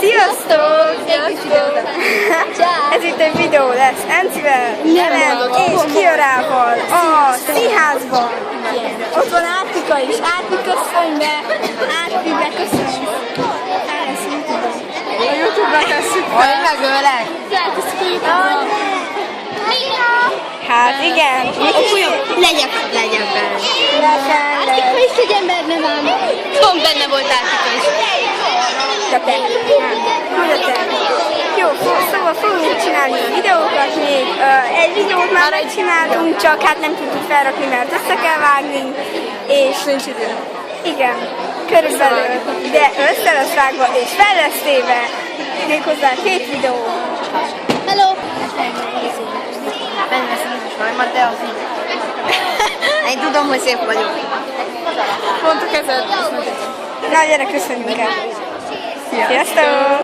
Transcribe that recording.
Sziasztok! Ez itt egy videó lesz Encivel, Ellen és Kiarával a színházban. Ott van Árpika is. Árpi, köszönj be! Árpi, beköszönj! A YouTube-ra tesszük fel. Megölek! Hát igen. Legyen benne. Árpika is egy ember nevem. Pont benne volt Árpika is. De te. Hogy a te? Jó, szóval fogunk csinálni videókat még. Egy videót már megcsináltunk, csak hát nem tudtuk felrakni, mert össze kell vágni. És nincs idő. Igen, körülbelül. De össze lesz vágva és fel lesz téve. Méghozzá 2 videó. Hello! Benne szíves vagy, de az így. Én tudom, hogy szép vagyok. Pont a kezed. Na gyere, köszönjünk el. Sziasztok!